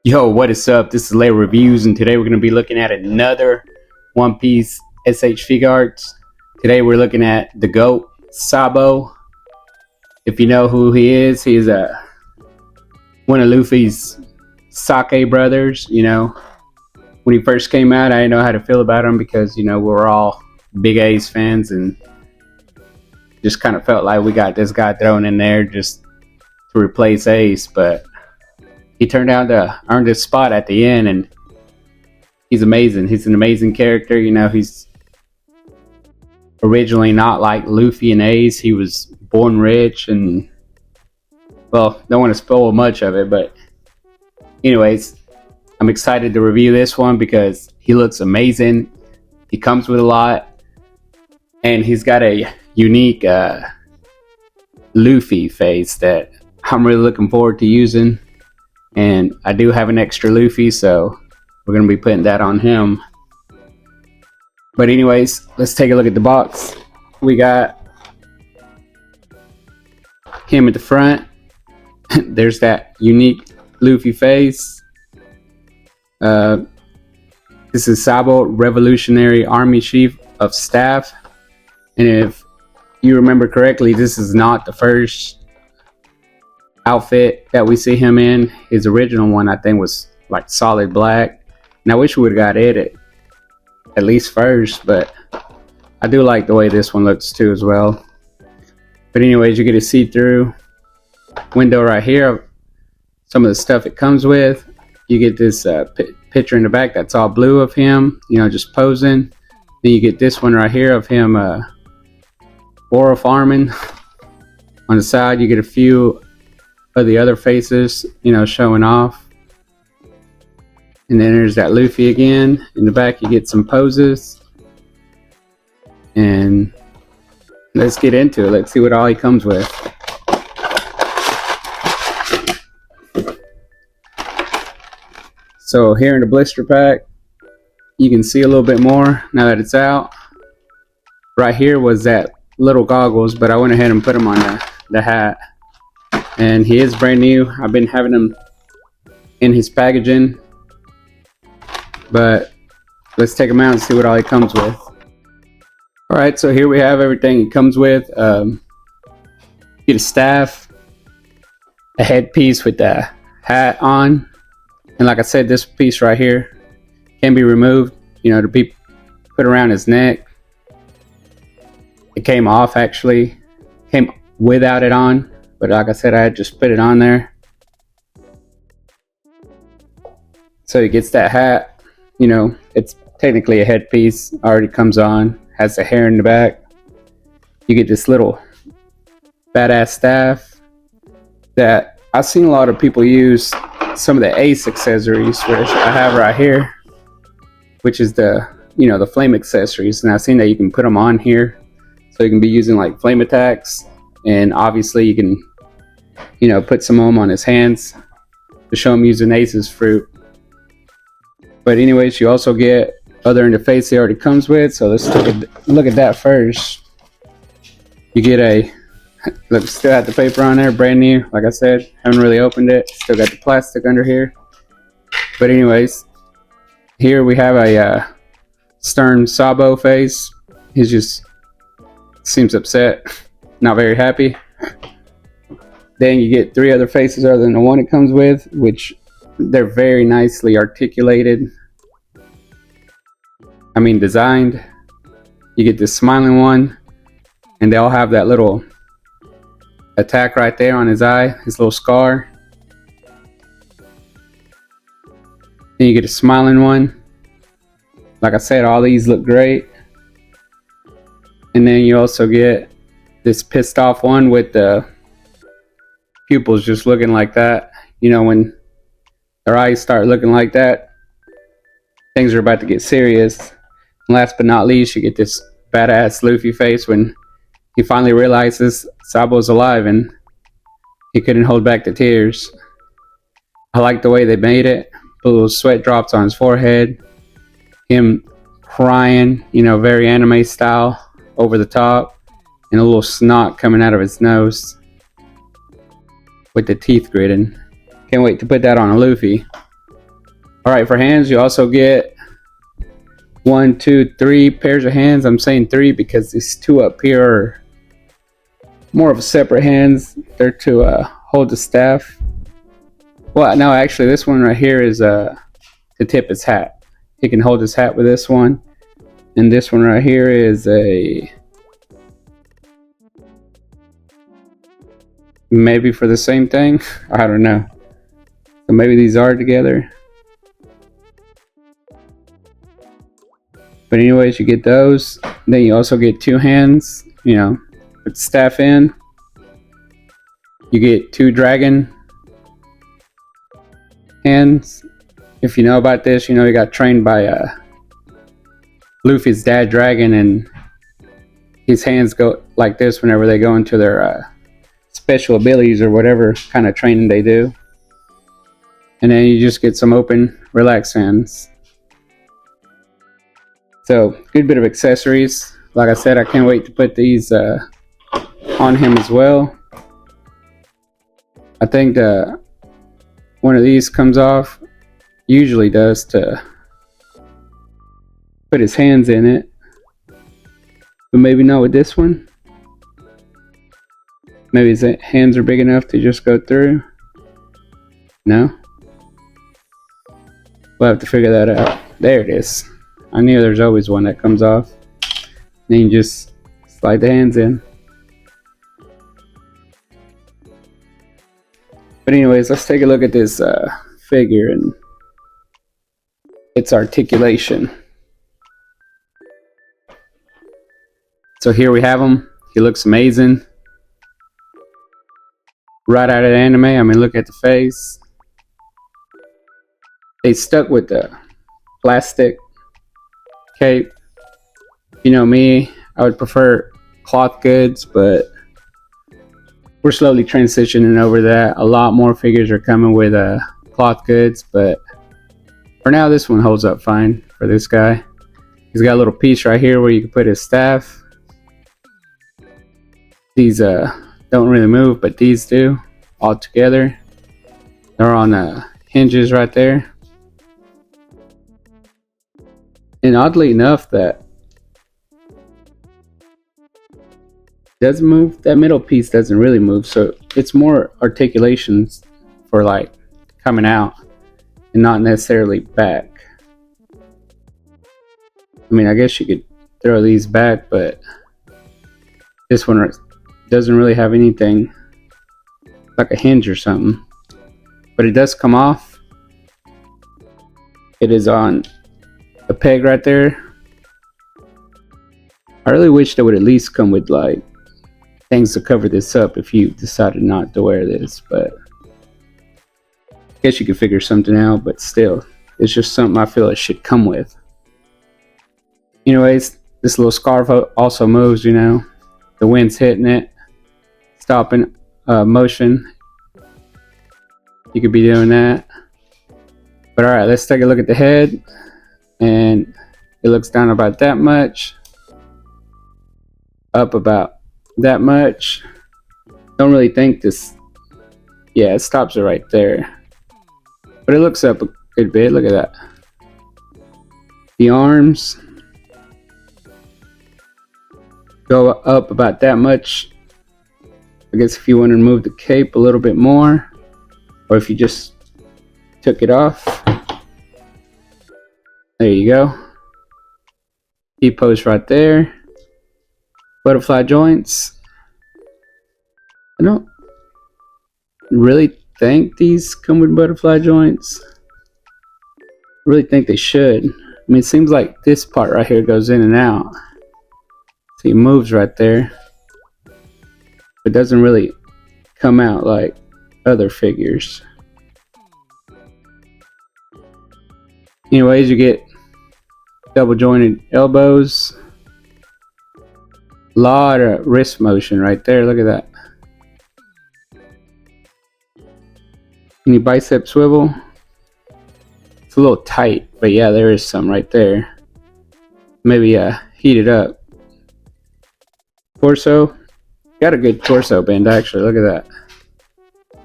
Yo, what is up? This is Layer Reviews, and today we're going to be looking at another One Piece SH Figuarts. Today we're looking at the GOAT, Sabo. If you know who he is, he's one of Luffy's Sake brothers. When he first came out, I didn't know how to feel about him because, we're all big Ace fans and just kind of felt like we got this guy thrown in there just to replace Ace, but he turned out to earn this spot at the end, and he's amazing. He's an amazing character. He's originally not like Luffy and Ace. He was born rich, and well, don't want to spoil much of it, but anyways, I'm excited to review this one because he looks amazing. He comes with a lot, and he's got a unique Luffy face that I'm really looking forward to using. And I do have an extra Luffy, so we're going to be putting that on him. But anyways, let's take a look at the box. We got him at the front. There's that unique Luffy face. This is Sabo, Revolutionary Army Chief of Staff. And if you remember correctly, this is not the first outfit that we see him in. His original one, I think, was like solid black, and I wish we would have got it at least first, but I do like the way this one looks too as well. But anyways, you get a see-through window right here of some of the stuff it comes with. You get this picture in the back that's all blue of him, just posing. Then you get this one right here of him ore farming. On the side you get a few of the other faces, showing off. And then there's that Luffy again. In the back you get some poses. And let's get into it. Let's see what all he comes with. So here in the blister pack, you can see a little bit more now that it's out. Right here was that little goggles, but I went ahead and put them on the hat. And he is brand new. I've been having him in his packaging, but let's take him out and see what all he comes with. Alright, so here we have everything he comes with. Get a staff, a headpiece with the hat on, and like I said, this piece right here can be removed, to be put around his neck. It came off, actually. Came without it on. But like I said, I had just put it on there. So he gets that hat. It's technically a headpiece. Already comes on. Has the hair in the back. You get this little badass staff that I've seen a lot of people use some of the Ace accessories, which I have right here, which is the flame accessories. And I've seen that you can put them on here. So you can be using like flame attacks. And obviously you can put some of them on his hands to show him using Ace's fruit. But anyways, you also get other interface he already comes with. So let's take a look at that first. You get a, look, still have the paper on there, brand new. Like I said, haven't really opened it. Still got the plastic under here. But anyways, here we have a stern Sabo face. He just seems upset, not very happy. Then you get three other faces other than the one it comes with, which they're very nicely articulated. Designed. You get this smiling one, and they all have that little attack right there on his eye, his little scar. Then you get a smiling one. Like I said, all these look great. And then you also get this pissed off one with the pupils just looking like that. When their eyes start looking like that, things are about to get serious. And last but not least, you get this badass Luffy face when he finally realizes Sabo's alive and he couldn't hold back the tears. I like the way they made it. Put little sweat drops on his forehead. Him crying, very anime style, over the top. And a little snot coming out of his nose with the teeth gritting. Can't wait to put that on a Luffy. Alright, for hands, you also get 1, 2, 3 pairs of hands. I'm saying 3 because these 2 up here are more of a separate hands. They're to hold the staff. Well, no, actually, this one right here is to tip his hat. He can hold his hat with this one. And this one right here is maybe for the same thing. I don't know. So maybe these are together. But anyways, you get those. Then you also get 2 hands, you know, with staff in. You get 2 dragon hands. If you know about this, you know he got trained by Luffy's dad dragon, and his hands go like this whenever they go into their special abilities or whatever kind of training they do. And then you just get some open, relaxed hands. So, good bit of accessories. Like I said, I can't wait to put these on him as well. I think one of these comes off. Usually does, to put his hands in it. But maybe not with this one. Maybe his hands are big enough to just go through. No? We'll have to figure that out. There it is. I knew there's always one that comes off. Then you just slide the hands in. But anyways, let's take a look at this figure and its articulation. So here we have him. He looks amazing. Right out of the anime. I mean, look at the face. They stuck with the plastic cape. You know me, I would prefer cloth goods, but we're slowly transitioning over that. A lot more figures are coming with cloth goods, but for now this one holds up fine for this guy. He's got a little piece right here where you can put his staff. These don't really move, but these do all together. They're on hinges right there. And oddly enough, that doesn't move. That middle piece doesn't really move, so it's more articulations for like coming out and not necessarily back. I mean, I guess you could throw these back, but this one doesn't really have anything like a hinge or something. But it does come off. It is on a peg right there. I really wish they would at least come with like things to cover this up if you decided not to wear this, but I guess you could figure something out. But still, it's just something I feel it should come with. Anyways, this little scarf also moves, you know. The wind's hitting it, stopping motion. You could be doing that. But alright, let's take a look at the head. And it looks down about that much, up about that much. Don't really think this, yeah, it stops it right there, but it looks up a good bit. Look at that. The arms go up about that much. I guess if you want to remove the cape a little bit more, or if you just took it off. There you go. T-post right there. Butterfly joints. I don't really think these come with butterfly joints. I really think they should. I mean, it seems like this part right here goes in and out. See, it moves right there. It doesn't really come out like other figures. Anyways, you get double jointed elbows. Lot of wrist motion right there. Look at that. Any bicep swivel? It's a little tight, but yeah, there is some right there. Maybe heat it up. Torso. Got a good torso bend actually. Look at that.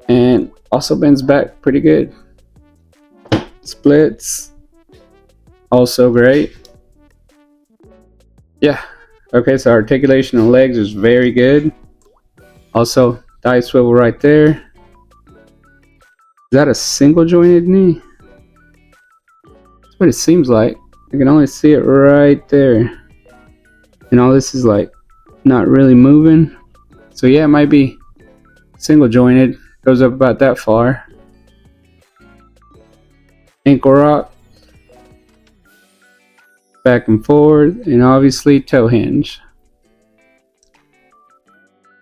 And also bends back pretty good. splits, also great. Yeah. Okay, so articulation of legs is very good. Also, thigh swivel right there. Is that a single jointed knee? That's what it seems like. I can only see it right there. And all this is like not really moving. So yeah, it might be single jointed. Goes up about that far. Ankle rock. Back and forth. And obviously toe hinge.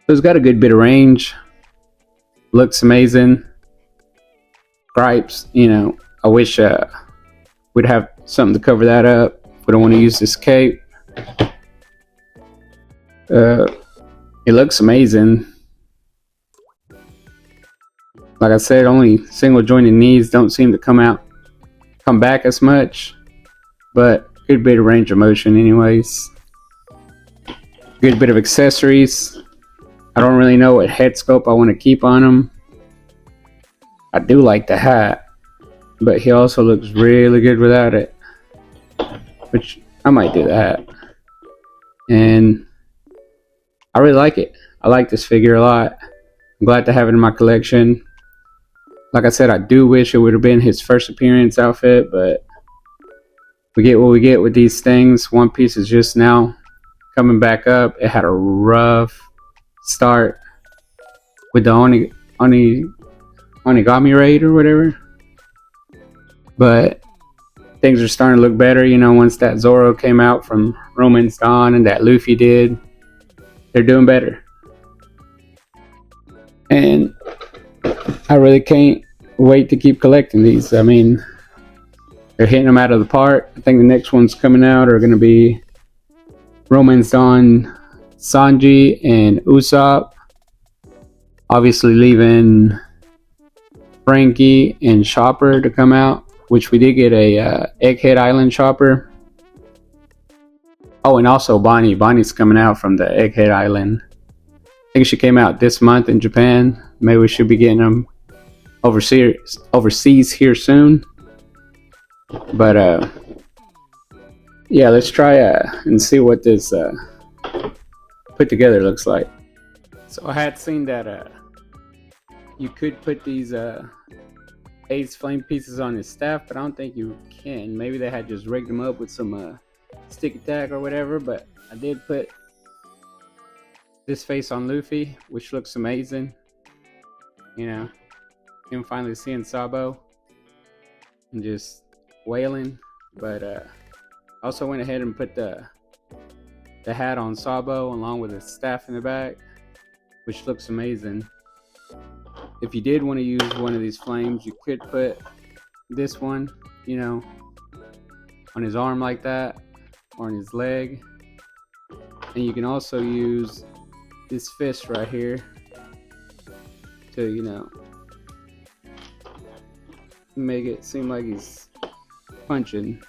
So it's got a good bit of range. Looks amazing. Gripes, I wish we'd have something to cover that up. We don't want to use this cape. It looks amazing. Like I said, only single jointed knees don't seem to come back as much, but good bit of range of motion anyways. Good bit of accessories. I don't really know what head sculpt I want to keep on him. I do like the hat, but he also looks really good without it, which I might do that. And I really like it. I like this figure a lot. I'm glad to have it in my collection. Like I said, I do wish it would have been his first appearance outfit, but we get what we get with these things. One Piece is just now coming back up. It had a rough start with the Onigami raid or whatever, but things are starting to look better, once that Zoro came out from Roman's Dawn and that Luffy did. They're doing better, and I really can't wait to keep collecting these. I mean, they're hitting them out of the park. I think the next ones coming out are going to be Roman's Dawn, Sanji, and Usopp. Obviously leaving Frankie and Chopper to come out, which we did get a Egghead Island Chopper. Oh, and also Bonnie. Bonnie's coming out from the Egghead Island. I think she came out this month in Japan. Maybe we should be getting them overseas here soon. But yeah, let's try and see what this put together looks like. So I had seen that you could put these Ace flame pieces on his staff, but I don't think you can. Maybe they had just rigged them up with some sticky tack or whatever, but I did put this face on Luffy, which looks amazing. Him finally seeing Sabo and just wailing. But I also went ahead and put the hat on Sabo along with the staff in the back, which looks amazing. If you did want to use one of these flames, you could put this one, on his arm like that, or on his leg. And you can also use this fist right here to, make it seem like he's punching.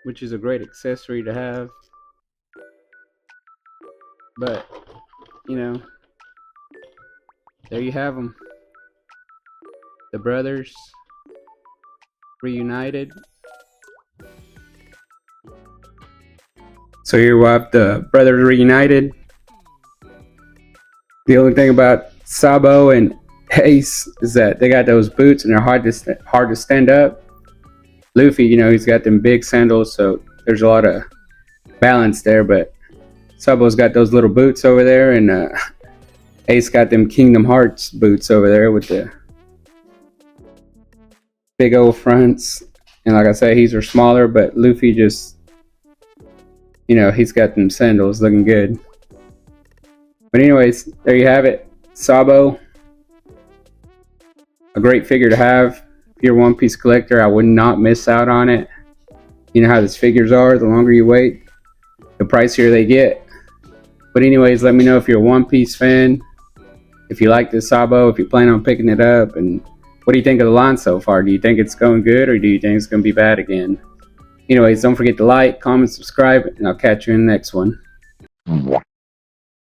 Which is a great accessory to have. But, there you have them. The brothers reunited. So here we have the brothers reunited. The only thing about Sabo and Ace is that they got those boots and they're hard to stand up. Luffy, he's got them big sandals, so there's a lot of balance there, but Sabo's got those little boots over there, and Ace got them Kingdom Hearts boots over there with the big old fronts. And like I said, he's are smaller, but Luffy just, he's got them sandals looking good. But anyways, there you have it. Sabo, a great figure to have. If you're a One Piece collector, I would not miss out on it. You know how these figures are. The longer you wait, the pricier they get. But anyways, let me know if you're a One Piece fan, if you like this Sabo, if you plan on picking it up, and what do you think of the line so far? Do you think it's going good, or do you think it's going to be bad again? Anyways, don't forget to like, comment, subscribe, and I'll catch you in the next one.